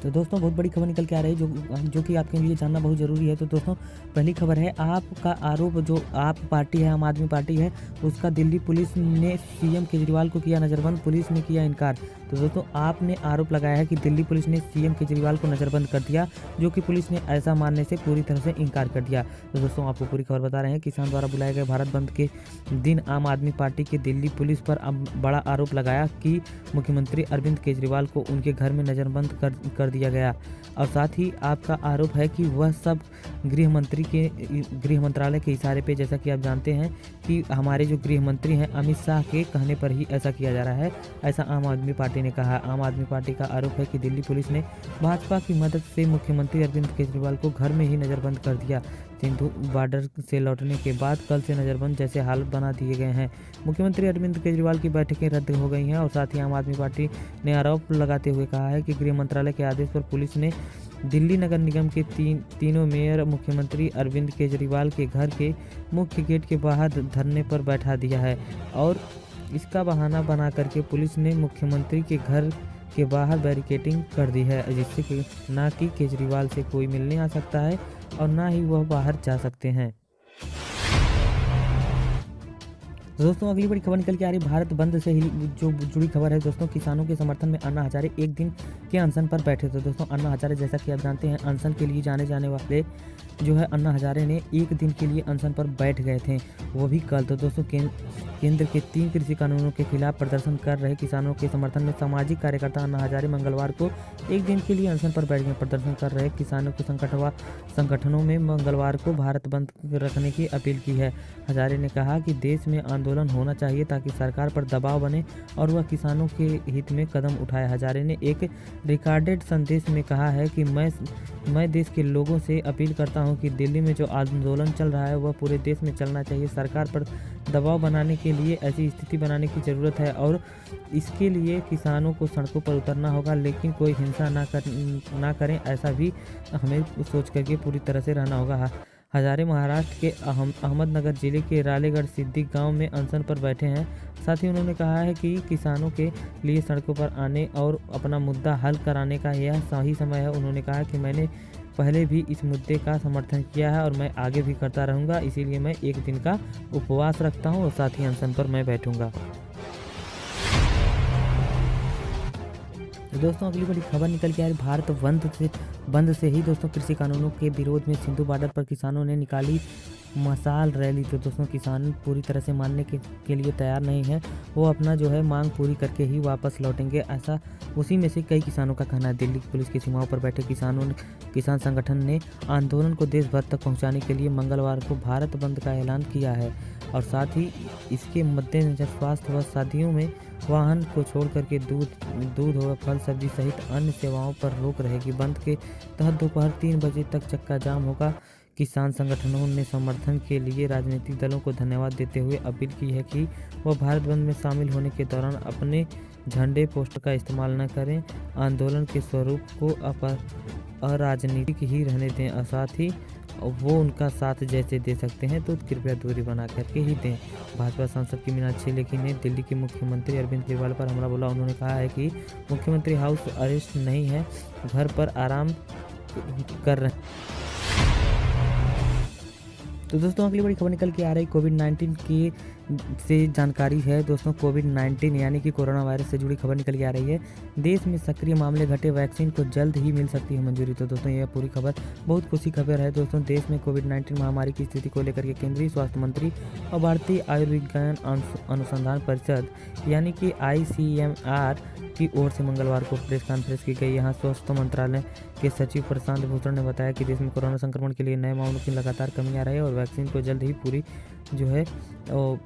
तो दोस्तों बहुत बड़ी खबर निकल के आ रही है जो कि आपके लिए जानना बहुत ज़रूरी है। तो दोस्तों पहली खबर है, आपका आरोप जो आप पार्टी है, आम आदमी पार्टी है, उसका दिल्ली पुलिस ने सीएम केजरीवाल को किया नज़रबंद, पुलिस ने किया इनकार। तो दोस्तों आपने आरोप लगाया है कि दिल्ली पुलिस ने सीएम केजरीवाल को नज़रबंद कर दिया, जो कि पुलिस ने ऐसा मानने से पूरी तरह से इनकार कर दिया। तो दोस्तों आपको पूरी खबर बता रहे हैं। किसान द्वारा बुलाए गए भारत बंद के दिन आम आदमी पार्टी के दिल्ली पुलिस पर अब बड़ा आरोप लगाया कि मुख्यमंत्री अरविंद केजरीवाल को उनके घर में नज़रबंद कर दिया गया। और साथ ही आपका आरोप है कि वह सब गृह मंत्रालय के इशारे पे, जैसा कि आप जानते हैं कि हमारे जो गृह मंत्री हैं अमित शाह के कहने पर ही ऐसा किया जा रहा है, ऐसा आम आदमी पार्टी ने कहा। आम आदमी पार्टी का आरोप है कि दिल्ली पुलिस ने भाजपा की मदद से मुख्यमंत्री अरविंद केजरीवाल को घर में ही नज़रबंद कर दिया। सिंधु बॉर्डर से लौटने के बाद कल से नज़रबंद जैसे हालत बना दिए गए हैं। मुख्यमंत्री अरविंद केजरीवाल की बैठकें रद्द हो गई हैं। और साथ ही आम आदमी पार्टी ने आरोप लगाते हुए कहा है कि गृह मंत्रालय के आदेश पर पुलिस ने दिल्ली नगर निगम के तीनों मेयर मुख्यमंत्री अरविंद केजरीवाल के घर के मुख्य गेट के बाहर धरने पर बैठा दिया है। और इसका बहाना बना करके पुलिस ने मुख्यमंत्री के घर के बाहर बैरिकेडिंग कर दी है, जिससे कि ना कि केजरीवाल से कोई मिलने आ सकता है और ना ही वह बाहर जा सकते हैं। दोस्तों अगली बड़ी खबर निकल के आ रही भारत बंद से ही जो जुड़ी खबर है। दोस्तों किसानों के समर्थन में अन्ना हजारे एक दिन के अनशन पर बैठे थे। दोस्तों अन्ना हजारे, जैसा कि आप जानते हैं, अनशन के लिए जाने वाले जो है अन्ना हजारे ने एक दिन के लिए अनशन पर बैठ गए थे, वो भी कल। तो दोस्तों केंद्र के 3 कृषि कानूनों के खिलाफ प्रदर्शन कर रहे किसानों के समर्थन में सामाजिक कार्यकर्ता अन्ना हजारे मंगलवार को एक दिन के लिए अनशन पर बैठ गए। प्रदर्शन कर रहे किसानों के संगठनों में मंगलवार को भारत बंद रखने की अपील की है। हजारे ने कहा कि देश में आंदोलन होना चाहिए ताकि सरकार पर दबाव बने और वह किसानों के हित में कदम उठाए। हजारे ने एक रिकॉर्डेड संदेश में कहा है कि मैं देश के लोगों से अपील करता हूं कि दिल्ली में जो आंदोलन चल रहा है वह पूरे देश में चलना चाहिए। सरकार पर दबाव बनाने के लिए ऐसी स्थिति बनाने की ज़रूरत है और इसके लिए किसानों को सड़कों पर उतरना होगा, लेकिन कोई हिंसा ना करें, ऐसा भी हमें सोच करके पूरी तरह से रहना होगा। हजारे महाराष्ट्र के अहमदनगर जिले के रालेगढ़ सिद्दी गांव में अनशन पर बैठे हैं। साथ ही उन्होंने कहा है कि किसानों के लिए सड़कों पर आने और अपना मुद्दा हल कराने का यह सही समय है। उन्होंने कहा कि मैंने पहले भी इस मुद्दे का समर्थन किया है और मैं आगे भी करता रहूंगा, इसीलिए मैं एक दिन का उपवास रखता हूं और साथ ही अनशन पर मैं बैठूंगा। दोस्तों अगली बड़ी खबर निकल के आ रही भारत बंद से ही दोस्तों कृषि कानूनों के विरोध में सिंधु बॉर्डर पर किसानों ने निकाली मशाल रैली। तो दोस्तों किसान पूरी तरह से मानने के लिए तैयार नहीं है, वो अपना जो है मांग पूरी करके ही वापस लौटेंगे, ऐसा उसी में से कई किसानों का कहना है। दिल्ली पुलिस की सीमाओं पर बैठे किसान संगठन ने आंदोलन को देश भर तक पहुंचाने के लिए मंगलवार को भारत बंद का ऐलान किया है। और साथ ही इसके मद्देनजर स्वास्थ्य व शादियों में वाहन को छोड़ करके दूध व फल सब्जी सहित अन्य सेवाओं पर रोक रहेगी। बंद के तहत दोपहर 3 बजे तक चक्का जाम होगा। किसान संगठनों ने समर्थन के लिए राजनीतिक दलों को धन्यवाद देते हुए अपील की है कि वह भारत बंद में शामिल होने के दौरान अपने झंडे पोस्टर का इस्तेमाल न करें, आंदोलन के स्वरूप को अराजनीतिक ही रहने दें और साथ ही वो उनका साथ जैसे दे सकते हैं तो कृपया दूरी बना करके ही दें। भाजपा सांसद की मीनाक्षी लेखी ने दिल्ली के मुख्यमंत्री अरविंद केजरीवाल पर हमला बोला। उन्होंने कहा है कि मुख्यमंत्री हाउस अरेस्ट नहीं है, घर पर आराम कर रहे हैं। तो दोस्तों अगली बड़ी खबर निकल के आ रही कोविड-19 की से जानकारी है। दोस्तों कोविड-19 यानी कि कोरोना वायरस से जुड़ी खबर निकल के आ रही है। देश में सक्रिय मामले घटे, वैक्सीन को जल्द ही मिल सकती है मंजूरी। तो दोस्तों यह पूरी खबर बहुत खुशी खबर है। दोस्तों देश में कोविड-19 महामारी की स्थिति को लेकर के केंद्रीय स्वास्थ्य मंत्री और भारतीय आयुर्विज्ञान अनुसंधान परिषद यानी कि ICMR की ओर से मंगलवार को प्रेस कॉन्फ्रेंस की गई। यहाँ स्वास्थ्य मंत्रालय के सचिव प्रशांत भूषण ने बताया कि देश में कोरोना संक्रमण के लिए नए मामलों की लगातार कमी आ रही है और वैक्सीन को जल्द ही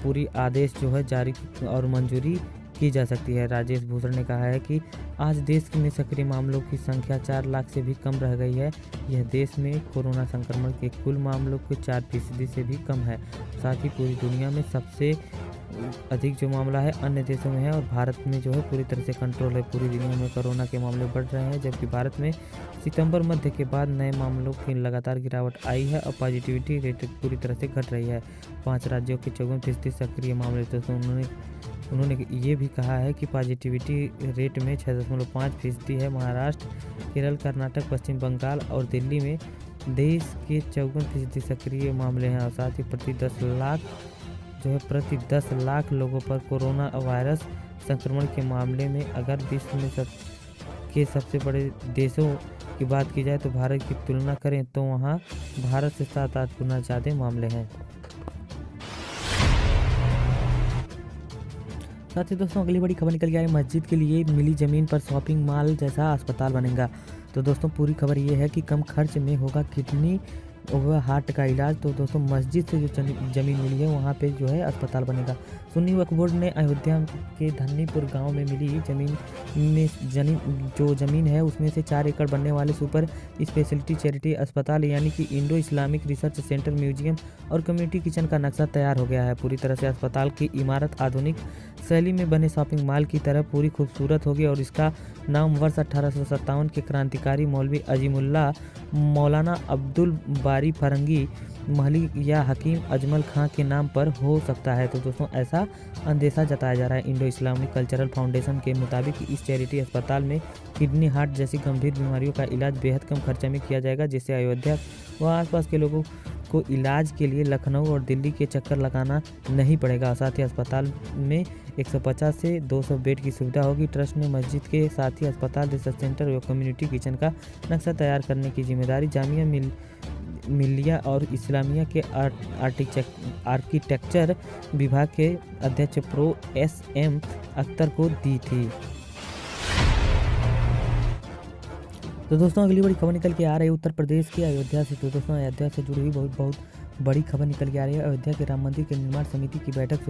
पूरी आदेश जो है जारी और मंजूरी की जा सकती है। राजेश भूषण ने कहा है कि आज देश में सक्रिय मामलों की संख्या 4 लाख से भी कम रह गई है। यह देश में कोरोना संक्रमण के कुल मामलों के 4% से भी कम है। साथ ही पूरी दुनिया में सबसे अधिक जो मामला है अन्य देशों में है और भारत में जो है पूरी तरह से कंट्रोल है। पूरी दुनिया में कोरोना के मामले बढ़ रहे हैं, जबकि भारत में सितंबर मध्य के बाद नए मामलों की लगातार गिरावट आई है और पॉजिटिविटी रेट पूरी तरह से घट रही है। 5 राज्यों के 54% सक्रिय मामले। तो उन्होंने उन्होंने ये भी कहा है कि पॉजिटिविटी रेट में 6.5% है। महाराष्ट्र, केरल, कर्नाटक, पश्चिम बंगाल और दिल्ली में देश के 54% सक्रिय मामले हैं और साथ ही प्रति 10 लाख लोगों पर कोरोना वायरस संक्रमण के मामले में अगर विश्व में के सबसे बड़े देशों की बात की जाए तो भारत की तुलना करें तो वहाँ भारत से 7-8 गुना ज़्यादा मामले हैं। साथ ही दोस्तों अगली बड़ी खबर निकल के आ रही है, मस्जिद के लिए मिली ज़मीन पर शॉपिंग मॉल जैसा अस्पताल बनेगा। तो दोस्तों पूरी खबर ये है कि कम खर्च में होगा किडनी व हार्ट का इलाज। तो दोस्तों मस्जिद से जो ज़मीन मिली है वहाँ पे जो है अस्पताल बनेगा। सुन्नी वक्फ बोर्ड ने अयोध्या के धन्नीपुर गांव में मिली ज़मीन है उसमें से 4 एकड़ बनने वाले सुपर स्पेशलिटी चैरिटी अस्पताल यानी कि Indo Islamic research centre, museum और कम्युनिटी किचन का नक्शा तैयार हो गया है। पूरी तरह से अस्पताल की इमारत आधुनिक शैली में बने शॉपिंग मॉल की तरह पूरी खूबसूरत होगी और इसका नाम वर्ष 1857 के क्रांतिकारी मौलवी अजीमुल्लाह मौलाना अब्दुल बारी फरंगी महली या हकीम अजमल खां के नाम पर हो सकता है। तो दोस्तों ऐसा अंदेशा जताया जा रहा है। इंडो इस्लामिक कल्चरल फाउंडेशन के मुताबिक इस चैरिटी अस्पताल में किडनी, हार्ट जैसी गंभीर बीमारियों का इलाज बेहद कम खर्चे में किया जाएगा, जिससे अयोध्या व आसपास के लोगों को इलाज के लिए लखनऊ और दिल्ली के चक्कर लगाना नहीं पड़ेगा। साथ ही अस्पताल में 150 से 200 बेड की सुविधा होगी। ट्रस्ट ने मस्जिद के साथ ही अस्पताल, रिसर्च सेंटर व कम्युनिटी किचन का नक्शा तैयार करने की जिम्मेदारी जामिया मिल्लिया और इस्लामिया के आर्किटेक्चर विभाग के अध्यक्ष प्रो SM अख्तर को दी थी। तो दोस्तों अगली बड़ी खबर निकल के आ रही है उत्तर प्रदेश के अयोध्या से। तो दोस्तों अयोध्या से जुड़ी हुई बहुत बड़ी खबर निकल के आ रही है। अयोध्या के राम मंदिर के निर्माण समिति की बैठक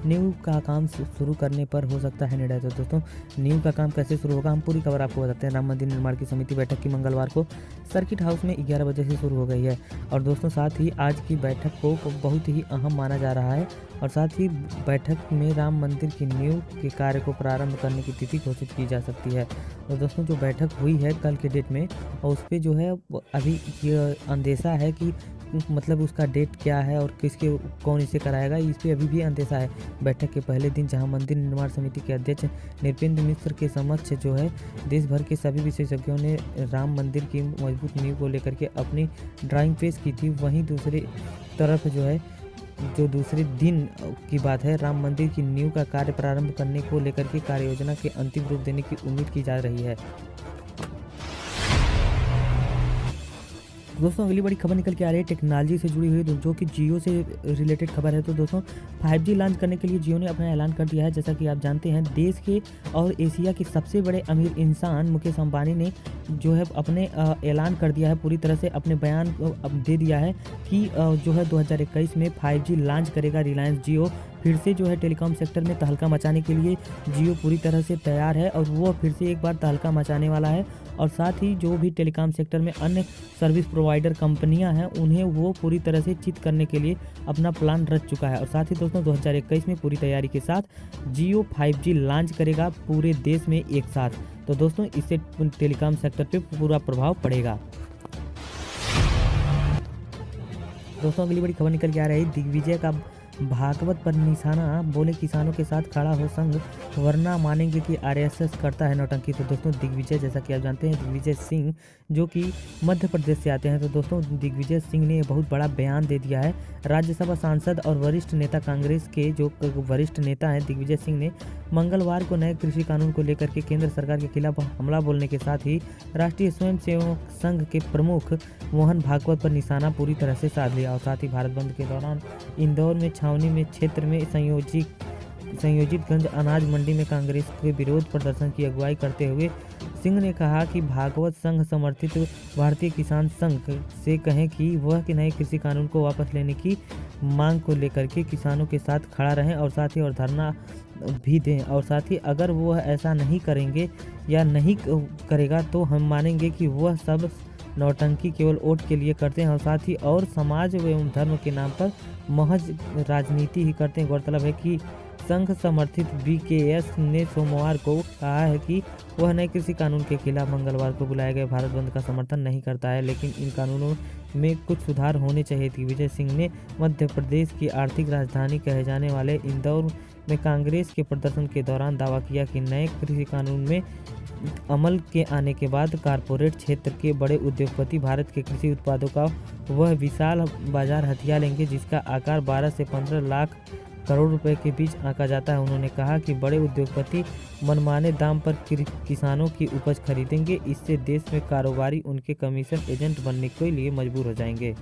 नींव का काम शुरू करने पर हो सकता है निर्णय। तो दोस्तों नींव का काम कैसे शुरू होगा हम पूरी खबर आपको बताते हैं। राम मंदिर निर्माण की समिति बैठक की मंगलवार को सर्किट हाउस में 11 बजे से शुरू हो गई है और दोस्तों साथ ही आज की बैठक को बहुत ही अहम माना जा रहा है और साथ ही बैठक में राम मंदिर की नींव के कार्य को प्रारंभ करने की तिथि घोषित की जा सकती है। और दोस्तों जो बैठक हुई है कल के डेट में और उस पर जो है अभी ये अंदेशा है कि मतलब उसका डेट क्या है और कौन इसे कराएगा, इस पर अभी भी अंदेशा है। बैठक के पहले दिन जहां मंदिर निर्माण समिति के अध्यक्ष नृपेंद्र मिश्र के समक्ष जो है देश भर के सभी विशेषज्ञों ने राम मंदिर की मजबूत नींव को लेकर के अपनी ड्राइंग पेश की थी। वहीं दूसरी तरफ जो दूसरे दिन की बात है, राम मंदिर की नींव का कार्य प्रारंभ करने को लेकर के कार्य योजना के अंतिम रूप देने की उम्मीद की जा रही है। दोस्तों अगली बड़ी खबर निकल के आ रही है टेक्नोलॉजी से जुड़ी हुई जो कि जियो से रिलेटेड खबर है। तो दोस्तों 5G लॉन्च करने के लिए जियो ने अपना ऐलान कर दिया है। जैसा कि आप जानते हैं देश के और एशिया के सबसे बड़े अमीर इंसान मुकेश अंबानी ने जो है अपने ऐलान कर दिया है, पूरी तरह से अपने बयान दे दिया है कि जो है 2021 में 5G लॉन्च करेगा रिलायंस जियो। फिर से जो है टेलीकॉम सेक्टर में तहलका मचाने के लिए जियो पूरी तरह से तैयार है और वो फिर से एक बार तहलका मचाने वाला है और साथ ही जो भी टेलीकॉम सेक्टर में अन्य सर्विस प्रोवाइडर कंपनियां हैं उन्हें वो पूरी तरह से चित करने के लिए अपना प्लान रच चुका है। और साथ ही दोस्तों 2021 में पूरी तैयारी के साथ जियो 5G लॉन्च करेगा पूरे देश में एक साथ। तो दोस्तों इससे टेलीकॉम सेक्टर पे पूरा प्रभाव पड़ेगा। दोस्तों अगली बड़ी खबर निकल के आ रही है दिग्विजय का भागवत पर निशाना, बोले किसानों के साथ खड़ा हो संघ वरना मानेंगे कि RSS करता है नौटंकी। तो दोस्तों दिग्विजय, जैसा कि आप जानते हैं दिग्विजय सिंह जो कि मध्य प्रदेश से आते हैं, तो दोस्तों दिग्विजय सिंह ने बहुत बड़ा बयान दे दिया है। राज्यसभा सांसद और वरिष्ठ नेता कांग्रेस के जो वरिष्ठ नेता हैं दिग्विजय सिंह ने मंगलवार को नए कृषि कानून को लेकर के केंद्र सरकार के खिलाफ हमला बोलने के साथ ही राष्ट्रीय स्वयंसेवक संघ के प्रमुख मोहन भागवत पर निशाना पूरी तरह से साध लिया। और साथ ही भारत बंद के दौरान इंदौर में छावनी में क्षेत्र में संयोजितगंज अनाज मंडी में कांग्रेस के विरोध प्रदर्शन की अगुवाई करते हुए सिंह ने कहा कि भागवत संघ समर्थित भारतीय किसान संघ से कहें कि वह कि नए कृषि कानून को वापस लेने की मांग को लेकर के किसानों के साथ खड़ा रहें और साथ ही और धरना भी दें। और साथ ही अगर वह ऐसा नहीं करेंगे या नहीं करेगा तो हम मानेंगे कि वह सब नौटंकी केवल वोट के लिए करते हैं और साथ ही और समाज एवं धर्म के नाम पर महज राजनीति ही करते हैं। गौरतलब है कि संघ समर्थित BKS ने सोमवार को कहा है कि वह नए कृषि कानून के खिलाफ मंगलवार को बुलाए गए भारत बंद का समर्थन नहीं करता है, लेकिन इन कानूनों में कुछ सुधार होने चाहिए। दिग्विजय सिंह ने मध्य प्रदेश की आर्थिक राजधानी कहे जाने वाले इंदौर में कांग्रेस के प्रदर्शन के दौरान दावा किया कि नए कृषि कानून में अमल के आने के बाद कारपोरेट क्षेत्र के बड़े उद्योगपति भारत के कृषि उत्पादों का वह विशाल बाजार हथिया लेंगे जिसका आकार 12 से 15 लाख करोड़ रुपए के बीच आंका जाता है। उन्होंने कहा कि बड़े उद्योगपति मनमाने दाम पर किसानों की उपज खरीदेंगे। इससे देश में कारोबारी उनके कमीशन एजेंट बनने के लिए मजबूर हो जाएंगे।